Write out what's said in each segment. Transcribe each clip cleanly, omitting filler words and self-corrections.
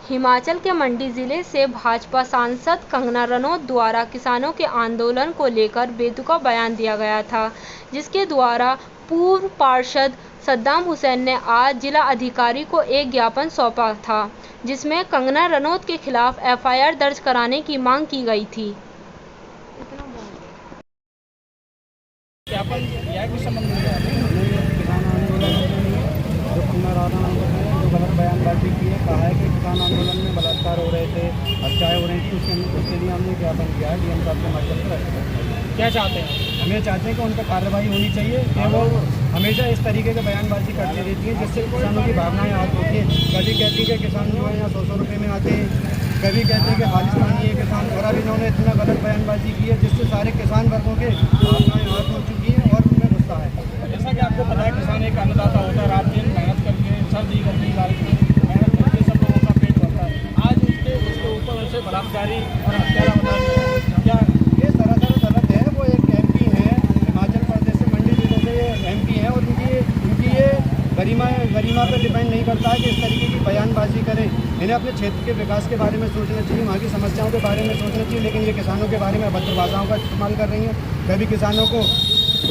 हिमाचल के मंडी जिले से भाजपा सांसद कंगना रनौत द्वारा किसानों के आंदोलन को लेकर बेतुका बयान दिया गया था, जिसके द्वारा पूर्व पार्षद सद्दाम हुसैन ने आज जिला अधिकारी को एक ज्ञापन सौंपा था, जिसमें कंगना रनौत के खिलाफ एफआईआर दर्ज कराने की मांग की गई थी। ज्ञापन किस संबंध में किसान आंदोलन जो कंगना रनौत ने जो गलत बयानबाजी की है, कहा है कि किसान आंदोलन में बलात्कार हो रहे थे, हत्याएं हो रही थी, उसके लिए हमने ज्ञापन किया है डीएम साहब के माध्यम से। क्या चाहते हैं? हम ये चाहते हैं कि उन पर कार्रवाई होनी चाहिए कि वो हमेशा इस तरीके की बयानबाजी करती रहती है, जिससे किसानों की भावनाएं आहत होती है। कभी कहती है कि किसान जो है यहाँ 100 रुपये में आते हैं, कभी कहते हैं कि खालिस्तानी है किसान, और अब इन्होंने इतना गलत बयानबाजी की है जिससे सारे किसान वर्गों के भावनाएं आहत हो चुकी हैं और उनमें गुस्सा है। जैसा कि आपको पता है, किसान एक अन्नदाता होता है, रात दिन मेहनत करके, सर्दी गर्मी बारिश में मेहनत करके सब लोगों का पेट भरता है। आज उसके ऊपर वैसे बलात्कारी और हत्यारा बना दिया, क्या ये सरासर गलत है। वो एक MP है, हिमाचल प्रदेश से मंडी जिले से MP है, और उनकी ये गरिमा पर डिपेंड नहीं करता है कि इस तरीके की बयानबाजी करें। इन्हें अपने क्षेत्र के विकास के बारे में सोचना चाहिए, वहाँ की समस्याओं के बारे में सोचना चाहिए, लेकिन ये किसानों के बारे में अभद्र भाषाओं का इस्तेमाल कर रही हैं। कभी किसानों को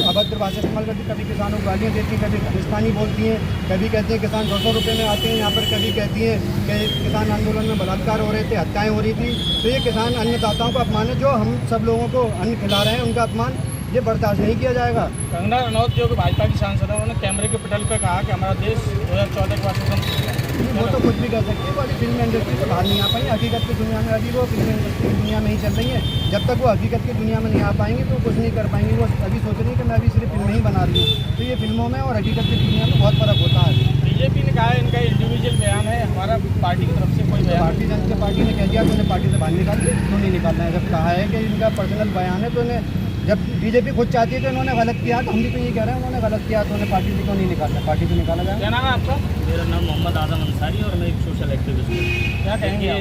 अभद्र भाषा इस्तेमाल करती, कभी किसानों को गालियाँ देती, कभी खालिस्तानी बोलती हैं, कभी कहती हैं किसान 100 रुपये में आते हैं यहाँ पर, कभी कहती हैं कि किसान आंदोलन में बलात्कार हो रहे थे, हत्याएँ हो रही थी। तो ये किसान अन्नदाताओं का अपमान है, जो हम सब लोगों को अन्न खिला रहे हैं, उनका अपमान ये बर्दाश्त नहीं किया जाएगा। कंगना रनौत जो कि भाजपा की सांसद है, उन्होंने कैमरे के पटल पर कहा कि हमारा देश 2014 के बाद स्वतंत्र। वो तो कुछ भी कर सकती है, वो फिल्म इंडस्ट्री से बाहर नहीं आ पाई। हकीकत की दुनिया में अभी वो फिल्म इंडस्ट्री की दुनिया में ही चल रही है। जब तक वो हकीकत की दुनिया में नहीं आ पाएंगी तो कुछ नहीं कर पाएंगी। वो अभी सोच रही है कि मैं अभी सिर्फ फिल्में ही बना रही हूँ। तो ये फिल्मों में और हकीकत की दुनिया में बहुत फर्क होता है। बीजेपी ने कहा है इनका इंडिविजुअल बयान है, हमारा पार्टी की तरफ से कोई भारतीय जनता पार्टी ने कह दिया तो उन्हें पार्टी से बाहर निकाल दिया, क्यों नहीं निकालना है? जब कहा है कि इनका पर्सनल बयान है तो इन्हें, जब बीजेपी खुद चाहती है तो इन्होंने गलत किया, तो हम भी तो ये कह रहे हैं उन्होंने गलत किया, तो उन्हें पार्टी से क्यों नहीं निकालना? पार्टी से निकाला जाए। क्या नाम है आपका? मेरा नाम मोहम्मद आजम अंसारी और मैं एक सोशल एक्टिविस्ट हूँ। क्या कहेंगे?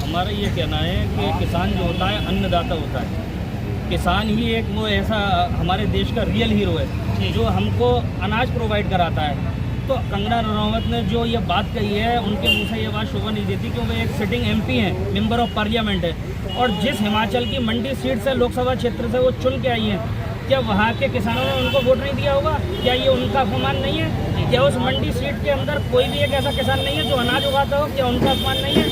हमारा ये कहना है कि किसान जो होता है अन्नदाता होता है। किसान ही एक वो ऐसा हमारे देश का रियल हीरो है जो हमको अनाज प्रोवाइड कराता है। तो कंगना रनौत ने जो ये बात कही है, उनके मुँह से ये बात शोभा नहीं देती, क्योंकि एक सिटिंग MP हैं, मेंबर ऑफ पार्लियामेंट है, और जिस हिमाचल की मंडी सीट से लोकसभा क्षेत्र से वो चुन के आई हैं, क्या वहाँ के किसानों ने उनको वोट नहीं दिया होगा? क्या ये उनका अपमान नहीं है? क्या उस मंडी सीट के अंदर कोई भी एक ऐसा किसान नहीं है जो अनाज उगाता हो? क्या उनका अपमान नहीं है?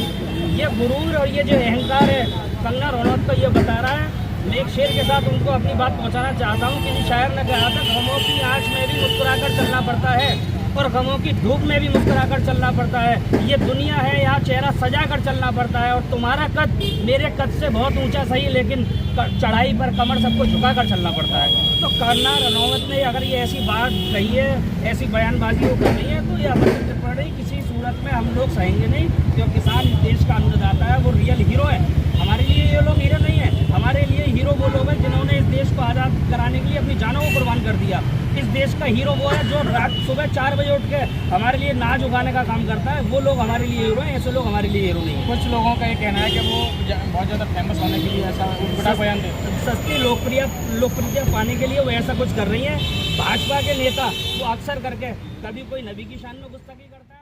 ये गुरूर और ये जो अहंकार है कंगना रनौत का, ये बता रहा है। मैं एक शेर के साथ उनको अपनी बात पहुँचाना चाहता हूँ। किसी शायर ने कहा था, गमों की आँच में भी मुस्कुराकर चलना पड़ता है और गमों की धूप में भी मुस्कुराकर चलना पड़ता है। ये दुनिया है, यहाँ चेहरा सजा कर चलना पड़ता है। और तुम्हारा कद मेरे कद से बहुत ऊंचा सही, लेकिन चढ़ाई पर कमर सबको झुका कर चलना पड़ता है। तो कंगना रनौत ने अगर ये ऐसी बात कही है, ऐसी बयानबाजी वो कर रही है, तो ये हमारी टिप्पणी किसी सूरत में हम लोग सहेंगे नहीं। जो किसान देश का अन्नदाता है वो रियल हीरो है। हमारे लिए ये लोग हीरो नहीं है, हमारे लिए हीरो वो लोग हैं जिन्होंने इस देश को आज़ाद कराने के लिए अपनी जानों को कुर्बान कर दिया। इस देश का हीरो वो है जो रात सुबह 4 बजे उठ के हमारे लिए नाच उगाने का काम करता है। वो लोग हमारे लिए हीरो हैं, ऐसे लोग हमारे लिए हीरो नहीं है। कुछ लोगों का ये कहना है कि वो बहुत ज़्यादा फेमस होने के लिए ऐसा बड़ा बयान देते हैं, सस्ती लोकप्रियता पाने के लिए वो ऐसा कुछ कर रही है। भाजपा के नेता वो अक्सर करके कभी कोई नबी की शान में गुस्ताखी करता है।